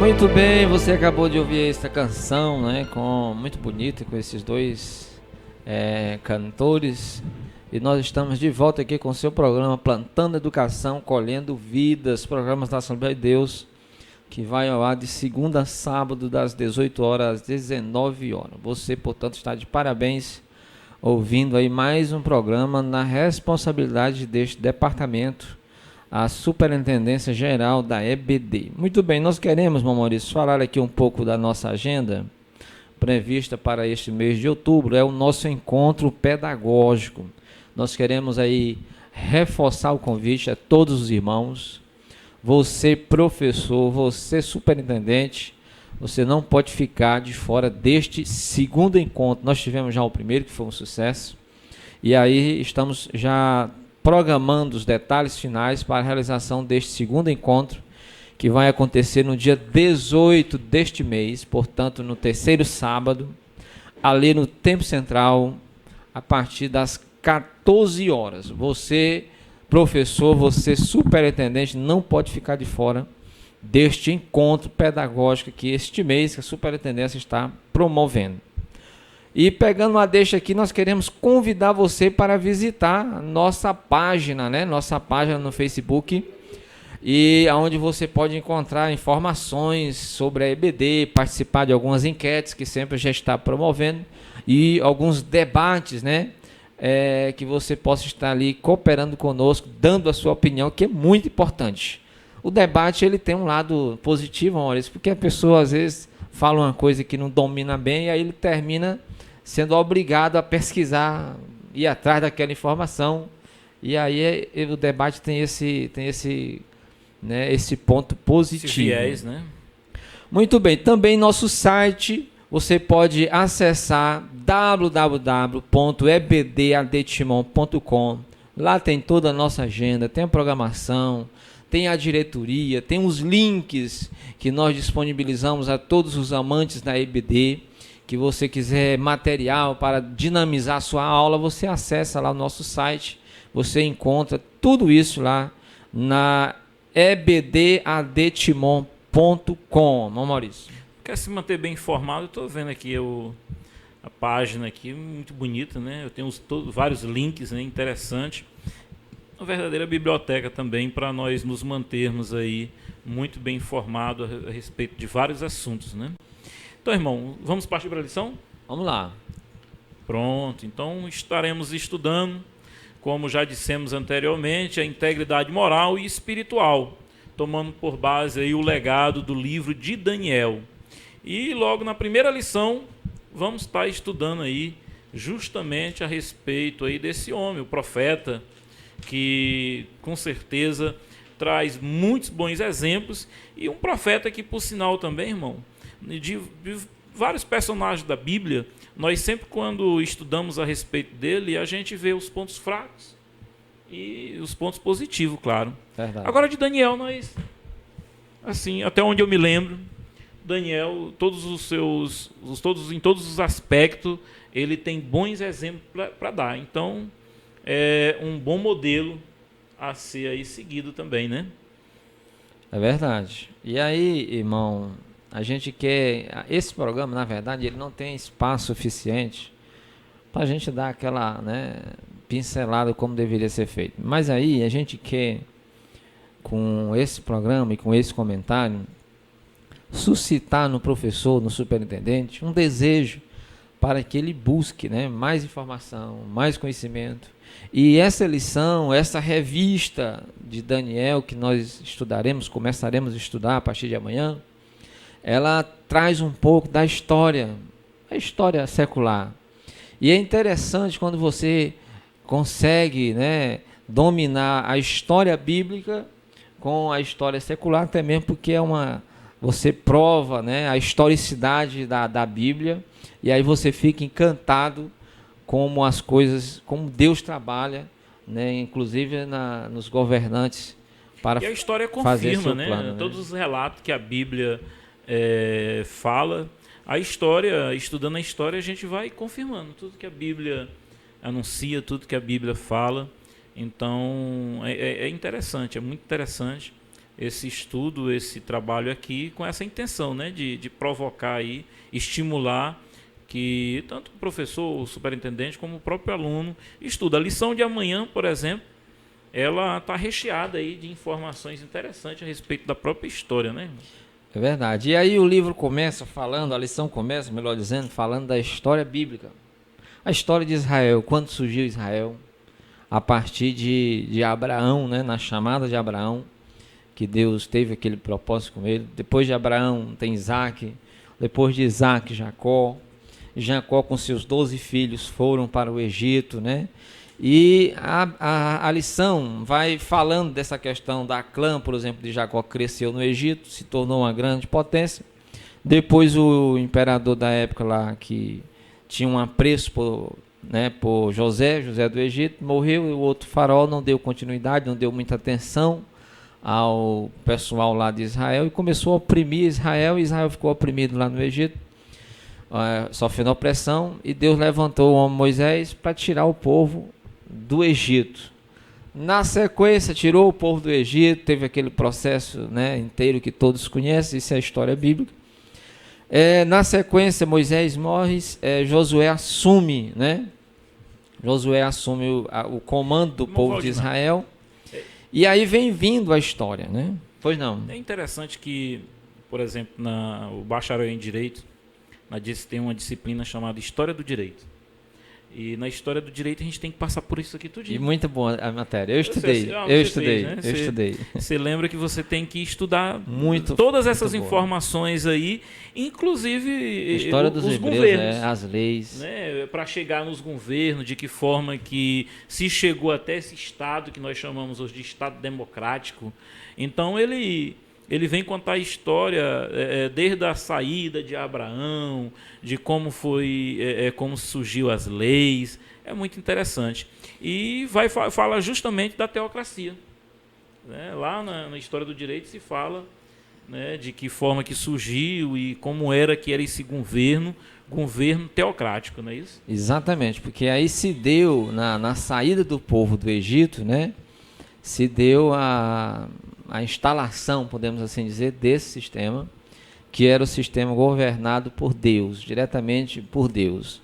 Muito bem, você acabou de ouvir esta canção, né, muito bonita, com esses dois cantores. E nós estamos de volta aqui com o seu programa Plantando Educação, Colhendo Vidas, programas da Assembleia de Deus, que vai ao ar de segunda a sábado, das 18 horas às 19 horas. Você, portanto, está de parabéns, ouvindo aí mais um programa na responsabilidade deste departamento, a Superintendência Geral da EBD. Muito bem, nós queremos, Maurício, falar aqui um pouco da nossa agenda prevista para este mês de outubro. É o nosso encontro pedagógico. Nós queremos aí reforçar o convite a todos os irmãos. Você, professor, você, superintendente, você não pode ficar de fora deste segundo encontro. Nós tivemos já o primeiro, que foi um sucesso, e aí estamos já programando os detalhes finais para a realização deste segundo encontro, que vai acontecer no dia 18 deste mês, portanto no terceiro sábado, ali no Templo Central, a partir das 14 horas. Você, professor, você, superintendente, não pode ficar de fora deste encontro pedagógico que este mês que a superintendência está promovendo. E pegando uma deixa aqui, nós queremos convidar você para visitar nossa página, né? Nossa página no Facebook, e onde você pode encontrar informações sobre a EBD, participar de algumas enquetes que sempre já está promovendo, e alguns debates, né? Que você possa estar ali cooperando conosco, dando a sua opinião, que é muito importante. O debate, ele tem um lado positivo, Maurício, porque a pessoa às vezes fala uma coisa que não domina bem, e aí ele termina sendo obrigado a pesquisar, ir atrás daquela informação, e aí o debate tem esse ponto positivo. Esse viés, né? Muito bem, também nosso site, você pode acessar www.ebdadtimon.com. Lá tem toda a nossa agenda, tem a programação, tem a diretoria, tem os links que nós disponibilizamos a todos os amantes da EBD. Que você quiser material para dinamizar a sua aula, você acessa lá o nosso site, você encontra tudo isso lá na ebdadtimon.com. Maurício. Quer se manter bem informado? Estou vendo aqui a página aqui, muito bonita, né? Eu tenho vários links, né? Interessante. Uma verdadeira biblioteca também para nós nos mantermos aí muito bem informados a respeito de vários assuntos, né? Então, irmão, vamos partir para a lição? Vamos lá. Pronto, então estaremos estudando, como já dissemos anteriormente, a integridade moral e espiritual, tomando por base aí o legado do livro de Daniel. E logo na primeira lição, vamos estar estudando aí justamente a respeito aí desse homem, o profeta, que com certeza traz muitos bons exemplos, e um profeta que, por sinal também, irmão, de vários personagens da Bíblia, nós sempre, quando estudamos a respeito dele, a gente vê os pontos fracos e os pontos positivos, claro. Verdade. Agora, de Daniel, nós, assim, até onde eu me lembro, Daniel, em todos os aspectos, ele tem bons exemplos para dar. Então, é um bom modelo a ser aí seguido também, né? É verdade. E aí, irmão, a gente quer... Esse programa, na verdade, ele não tem espaço suficiente para a gente dar aquela, né, pincelada como deveria ser feito. Mas aí a gente quer, com esse programa e com esse comentário, suscitar no professor, no superintendente, um desejo para que ele busque, né, mais informação, mais conhecimento. E essa lição, essa revista de Daniel que nós começaremos a estudar a partir de amanhã, ela traz um pouco da história, a história secular. E é interessante quando você consegue, né, dominar a história bíblica com a história secular, até mesmo porque você prova, né, a historicidade da Bíblia, e aí você fica encantado como as coisas, como Deus trabalha, né, inclusive nos governantes, para e a história fazer confirma, seu né? plano, Todos né? os relatos que a Bíblia fala, a história, estudando a história, a gente vai confirmando tudo que a Bíblia anuncia, tudo que a Bíblia fala. Então, é interessante, é muito interessante esse estudo, esse trabalho aqui com essa intenção, né, de provocar aí, estimular que tanto o professor, o superintendente, como o próprio aluno estuda. A lição de amanhã, por exemplo, ela está recheada aí de informações interessantes a respeito da própria história, né? É verdade. E aí o livro começa falando, a lição começa, melhor dizendo, falando da história bíblica. A história de Israel, quando surgiu Israel, a partir de Abraão, né, na chamada de Abraão, que Deus teve aquele propósito com ele. Depois de Abraão tem Isaac, depois de Isaac, Jacó. Jacó com seus 12 filhos foram para o Egito, né? E a lição vai falando dessa questão da clã, por exemplo, de Jacó, cresceu no Egito, se tornou uma grande potência. Depois o imperador da época lá, que tinha um apreço por José do Egito, morreu, e o outro faraó não deu continuidade, não deu muita atenção ao pessoal lá de Israel e começou a oprimir Israel, e Israel ficou oprimido lá no Egito, sofrendo opressão, e Deus levantou o homem Moisés para tirar o povo do Egito. Na sequência, tirou o povo do Egito, teve aquele processo, né, inteiro que todos conhecem, isso é a história bíblica. Na sequência, Moisés morre, Josué assume, né? Josué assume o comando do povo de Israel. E aí vem vindo a história, né? Pois não. É interessante que, por exemplo, o bacharel em Direito, tem uma disciplina chamada História do Direito. E na História do Direito a gente tem que passar por isso aqui tudinho. E muito boa a matéria. Eu estudei. Você lembra que você tem que estudar muito, todas essas informações aí, inclusive história dos os hebreus, governos. As leis. Né, para chegar nos governos, de que forma que se chegou até esse Estado que nós chamamos hoje de Estado democrático. Então ele vem contar a história desde a saída de Abraão, de como como surgiu as leis. É muito interessante. E fala justamente da teocracia. Né? Lá na História do Direito se fala, né, de que forma que surgiu e como era esse governo teocrático, não é isso? Exatamente, porque aí se deu, na saída do povo do Egito, né, se deu a instalação, podemos assim dizer, desse sistema, que era o sistema governado por Deus, diretamente por Deus.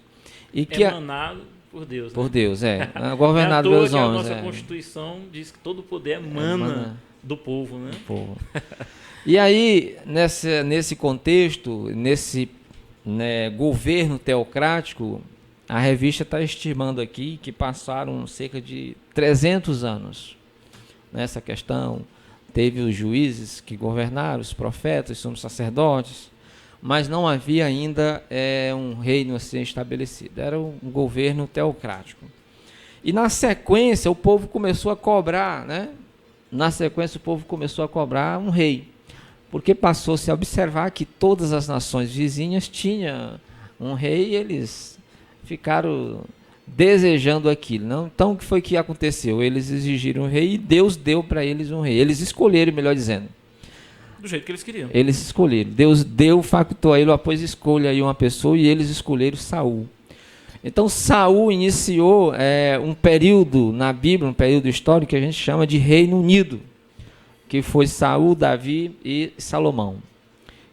E que emanado por Deus. Por Deus, governado pelos homens. A nossa Constituição diz que todo poder emana do povo, né? Do povo. E aí, nesse contexto, nesse governo teocrático, a revista está estimando aqui que passaram cerca de 300 anos nessa questão. Teve os juízes que governaram, os profetas, os sumos sacerdotes, mas não havia ainda um reino a ser estabelecido. Era um governo teocrático. E na sequência o povo começou a cobrar, né? Na sequência o povo começou a cobrar um rei, porque passou-se a observar que todas as nações vizinhas tinham um rei e eles ficaram desejando aquilo. Não? Então o que foi que aconteceu? Eles exigiram um rei e Deus deu para eles um rei. Eles escolheram, melhor dizendo. Do jeito que eles queriam. Eles escolheram. Deus facultou a ele, após escolha aí uma pessoa, e eles escolheram Saul. Então Saul iniciou um período na Bíblia, um período histórico que a gente chama de Reino Unido, que foi Saul, Davi e Salomão,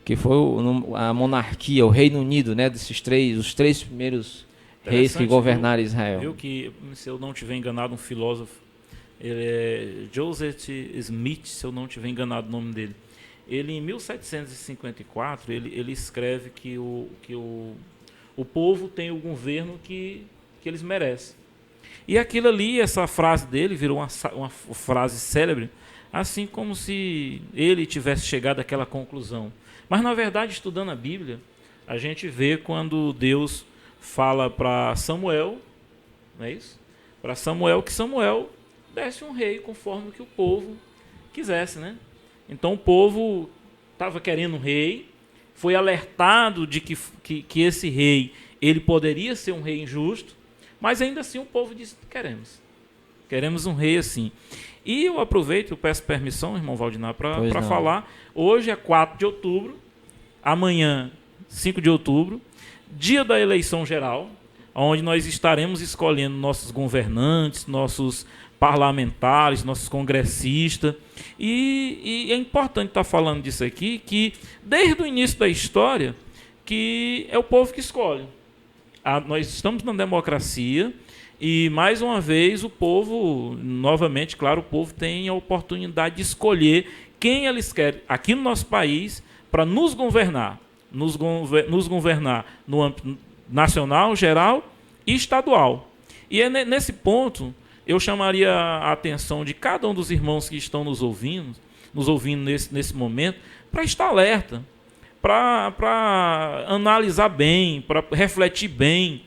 que foi a monarquia, o Reino Unido, né, os três primeiros reis que governaram Israel. Viu que, se eu não estiver enganado, um filósofo, ele é Joseph Smith, se eu não estiver enganado o nome dele. Ele, em 1754, ele escreve que o povo tem o governo que eles merecem. E aquilo ali, essa frase dele, virou uma frase célebre, assim como se ele tivesse chegado àquela conclusão. Mas, na verdade, estudando a Bíblia, a gente vê quando Deus fala para Samuel, não é isso? Para Samuel, que Samuel desse um rei conforme que o povo quisesse, né? Então o povo estava querendo um rei, foi alertado de que esse rei ele poderia ser um rei injusto, mas ainda assim o povo disse: queremos um rei assim. E eu aproveito, eu peço permissão, irmão Valdinar, para falar. Hoje é 4 de outubro, amanhã 5 de outubro, dia da eleição geral, onde nós estaremos escolhendo nossos governantes, nossos parlamentares, nossos congressistas. E é importante estar falando disso aqui, que desde o início da história, que é o povo que escolhe. Nós estamos na democracia e, mais uma vez, o povo, novamente, claro, o povo tem a oportunidade de escolher quem eles querem aqui no nosso país para nos governar. Nos governar no âmbito nacional, geral e estadual. E é nesse ponto, eu chamaria a atenção de cada um dos irmãos que estão nos ouvindo nesse momento, para estar alerta, para analisar bem, para refletir bem,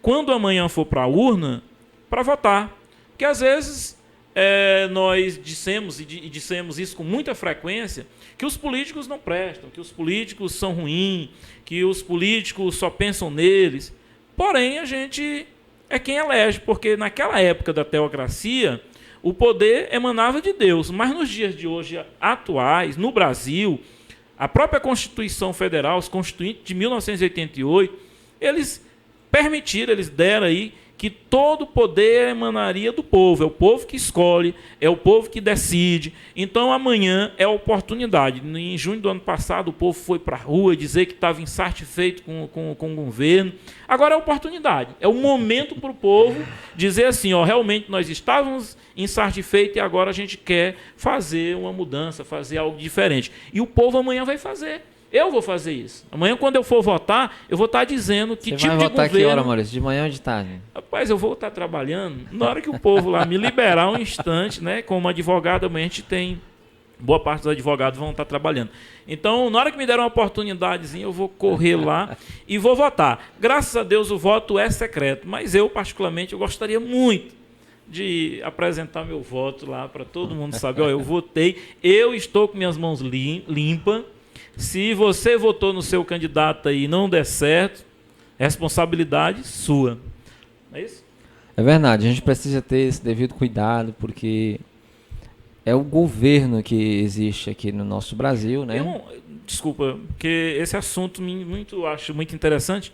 quando amanhã for para a urna, para votar. Porque às vezes nós dissemos isso com muita frequência, que os políticos não prestam, que os políticos são ruins, que os políticos só pensam neles. Porém, a gente é quem elege, porque naquela época da teocracia, o poder emanava de Deus. Mas nos dias de hoje atuais, no Brasil, a própria Constituição Federal, os constituintes de 1988, eles permitiram, eles deram aí que todo poder emanaria do povo. É o povo que escolhe, é o povo que decide. Então, amanhã é a oportunidade. Em junho do ano passado, o povo foi para a rua dizer que estava insatisfeito com o governo. Agora é a oportunidade. É o momento para o povo dizer assim, realmente nós estávamos insatisfeitos e agora a gente quer fazer uma mudança, fazer algo diferente. E o povo amanhã vai fazer. Eu vou fazer isso. Amanhã, quando eu for votar, eu vou estar dizendo que Você tipo de vai votar governo... que hora, Maurício? De manhã ou de tarde? Rapaz, eu vou estar trabalhando. Na hora que o povo lá me liberar um instante, né? Como advogado, amanhã a gente tem... Boa parte dos advogados vão estar trabalhando. Então, na hora que me der uma oportunidadezinha, eu vou correr lá e vou votar. Graças a Deus, o voto é secreto. Mas eu, particularmente, eu gostaria muito de apresentar meu voto lá para todo mundo saber. Eu votei, eu estou com minhas mãos limpas. Se você votou no seu candidato aí e não der certo, responsabilidade sua. Não é isso? É verdade, a gente precisa ter esse devido cuidado, porque é o governo que existe aqui no nosso Brasil, né? Desculpa, porque esse assunto acho muito interessante.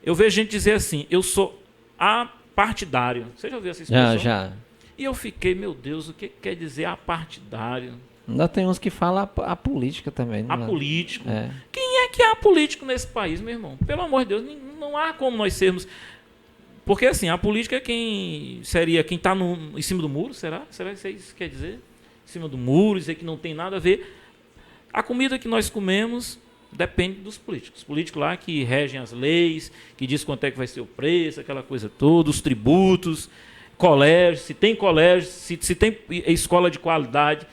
Eu vejo gente dizer assim, eu sou apartidário. Você já ouviu essa expressão? Já. E eu fiquei, meu Deus, o que quer dizer apartidário? Ainda tem uns que falam a política também. Apolítico. É. Quem é que é apolítico nesse país, meu irmão? Pelo amor de Deus, não há como nós sermos... Porque, assim, a política é quem está em cima do muro, será? Será que isso quer dizer? Em cima do muro, dizer que não tem nada a ver. A comida que nós comemos depende dos políticos. Os políticos lá que regem as leis, que diz quanto é que vai ser o preço, aquela coisa toda, os tributos, colégio, se tem colégio, se tem escola de qualidade...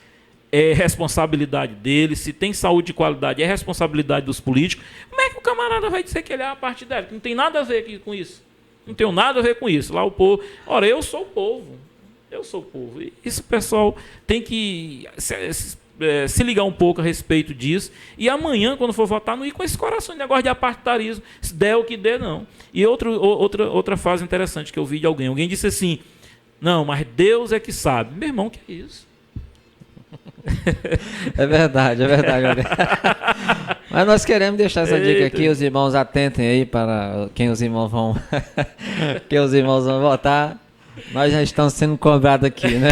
é responsabilidade deles, se tem saúde de qualidade, é responsabilidade dos políticos. Como é que o camarada vai dizer que ele é apartidário? Não tem nada a ver com isso. Não tenho nada a ver com isso. Lá o povo... Ora, eu sou o povo. Eu sou o povo. E isso o pessoal tem que se ligar um pouco a respeito disso. E amanhã, quando for votar, não ir com esse coração de negócio de apartidarismo. Se der o que der, não. E outra fase interessante que eu vi de alguém. Alguém disse assim, não, mas Deus é que sabe. Meu irmão, que é isso? É verdade. Mas nós queremos deixar essa dica aqui, os irmãos atentem aí para quem os irmãos vão votar. Nós já estamos sendo cobrados aqui, né?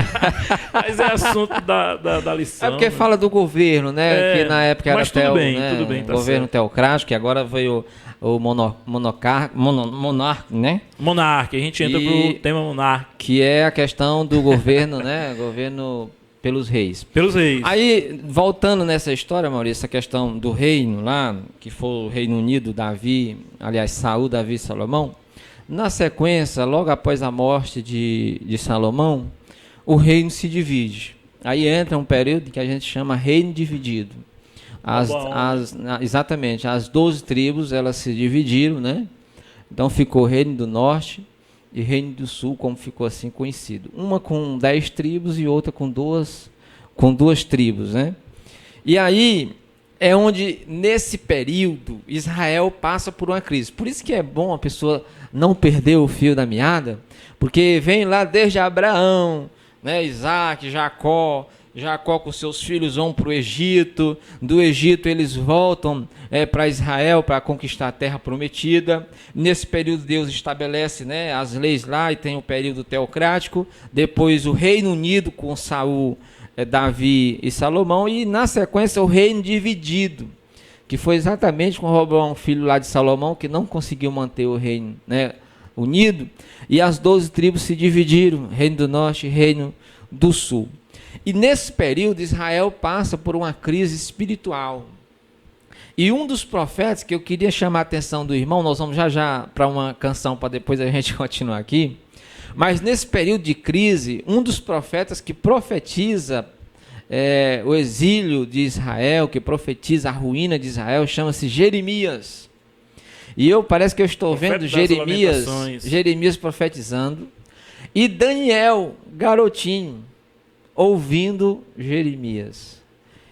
Mas é assunto da lição. É porque fala do governo, né? Que na época era tudo bem, tá governo certo. teocrático, que agora veio o monarca, né? Monarca, a gente entra pro tema monarca. Que é a questão do governo, né? Governo pelos reis. Pelos reis. Aí, voltando nessa história, Maurício, essa questão do reino lá, que foi o Reino Unido, Saul, Davi e Salomão, na sequência, logo após a morte de Salomão, o reino se divide. Aí entra um período que a gente chama reino dividido. Exatamente, as 12 tribos, elas se dividiram, né? Então ficou o reino do norte e reino do sul, como ficou assim conhecido. Uma com 10 tribos e outra com duas tribos, né? E aí é onde, nesse período, Israel passa por uma crise. Por isso que é bom a pessoa não perder o fio da meada, porque vem lá desde Abraão, né, Isaac, Jacó, Jacó com seus filhos vão para o Egito, do Egito eles voltam para Israel para conquistar a terra prometida. Nesse período Deus estabelece, né, as leis lá e tem o período teocrático, depois o Reino Unido com Saul, Davi e Salomão, e na sequência o reino dividido, que foi exatamente com Roboão, filho lá de Salomão, que não conseguiu manter o reino, né, unido, e as 12 tribos se dividiram, reino do norte e reino do sul. E nesse período Israel passa por uma crise espiritual. E um dos profetas que eu queria chamar a atenção do irmão, nós vamos já para uma canção para depois a gente continuar aqui, mas nesse período de crise, um dos profetas que profetiza o exílio de Israel, que profetiza a ruína de Israel, chama-se Jeremias. E parece que eu estou vendo Jeremias profetizando, e Daniel, garotinho, ouvindo Jeremias.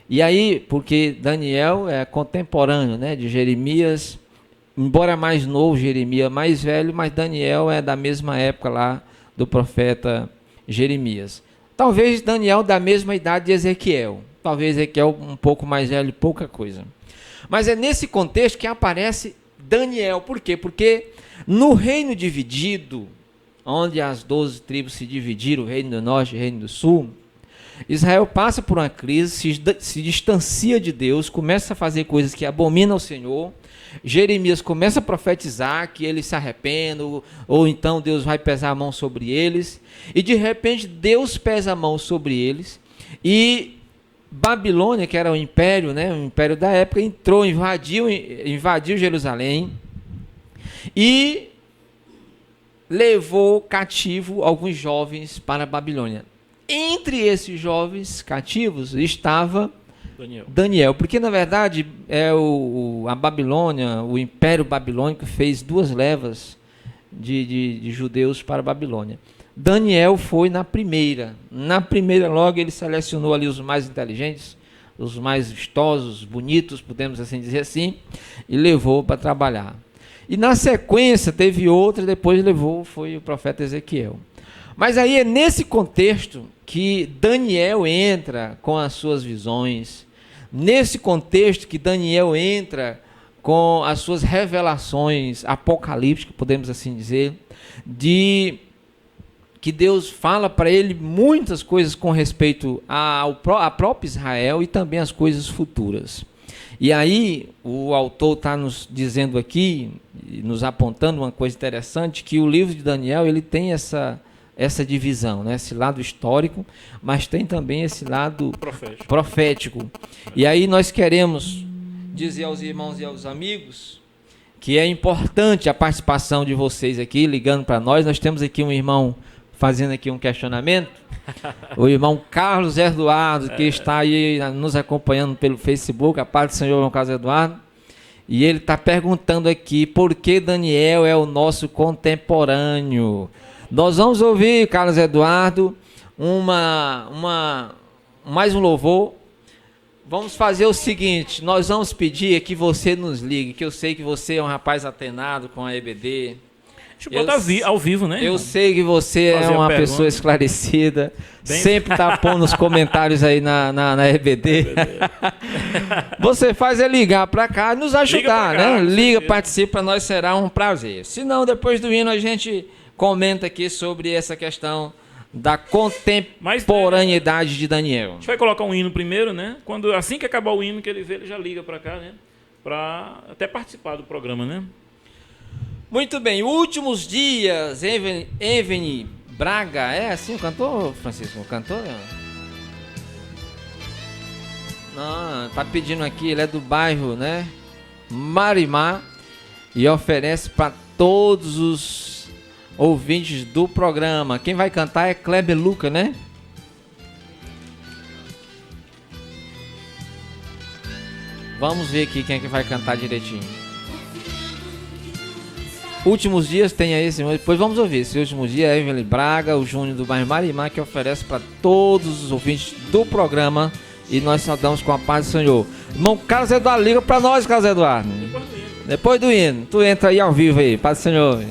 E aí, porque Daniel é contemporâneo, né, de Jeremias, embora mais novo, Jeremias mais velho, mas Daniel é da mesma época lá do profeta Jeremias. Talvez Daniel da mesma idade de Ezequiel, talvez Ezequiel um pouco mais velho, pouca coisa. Mas é nesse contexto que aparece Daniel. Por quê? Porque no reino dividido, onde as 12 tribos se dividiram, o reino do norte e o reino do sul, Israel passa por uma crise, se distancia de Deus, começa a fazer coisas que abominam ao Senhor. Jeremias começa a profetizar que eles se arrependam, ou então Deus vai pesar a mão sobre eles, e de repente Deus pesa a mão sobre eles, e Babilônia, que era o império, né, o império da época, entrou, invadiu Jerusalém, e levou cativo alguns jovens para a Babilônia. Entre esses jovens cativos estava Daniel, porque na verdade a Babilônia, o Império Babilônico fez 2 levas de judeus para a Babilônia. Daniel foi na primeira logo ele selecionou ali os mais inteligentes, os mais vistosos, bonitos, podemos assim dizer assim, e levou para trabalhar. E na sequência teve outra, depois foi o profeta Ezequiel. Mas aí é nesse contexto que Daniel entra com as suas visões, nesse contexto que Daniel entra com as suas revelações apocalípticas, podemos assim dizer, de que Deus fala para ele muitas coisas com respeito a próprio Israel e também as coisas futuras. E aí o autor está nos dizendo aqui, nos apontando uma coisa interessante, que o livro de Daniel ele tem essa divisão, né? Esse lado histórico, mas tem também esse lado profético. E aí nós queremos dizer aos irmãos e aos amigos que é importante a participação de vocês aqui, ligando para nós. Nós temos aqui um irmão fazendo aqui um questionamento, o irmão Carlos Eduardo, que está aí nos acompanhando pelo Facebook, a paz do Senhor, irmão Carlos Eduardo, e ele está perguntando aqui por que Daniel é o nosso contemporâneo. Nós vamos ouvir, Carlos Eduardo, mais um louvor. Vamos fazer o seguinte, nós vamos pedir que você nos ligue, que eu sei que você é um rapaz atenado com a EBD. Deixa eu botar ao vivo, né? Eu sei que você é uma pessoa esclarecida, sempre está pondo os comentários aí na EBD. Você faz ligar para cá e nos ajudar, né? Liga, participa, nós será um prazer. Se não, depois do hino a gente comenta aqui sobre essa questão da contemporaneidade de Daniel. A gente vai colocar um hino primeiro, né? Assim que acabar o hino que ele vê, ele já liga para cá, né? Para até participar do programa, né? Muito bem, últimos dias, Eveni Braga, é assim o cantor, Francisco? O cantor? Não, tá pedindo aqui, ele é do bairro, né? Marimá, e oferece para todos os ouvintes do programa. Quem vai cantar é Kleber Luca, né? Vamos ver aqui quem é que vai cantar direitinho. Últimos dias tem aí esse, depois vamos ouvir. Esse último dia é Evelyn Braga, o Júnior do bairro Marimá, que oferece para todos os ouvintes do programa. E nós saudamos com a paz do Senhor. Irmão Carlos Eduardo, liga para nós, Carlos Eduardo. Depois do hino. Tu entra aí ao vivo aí, paz do Senhor.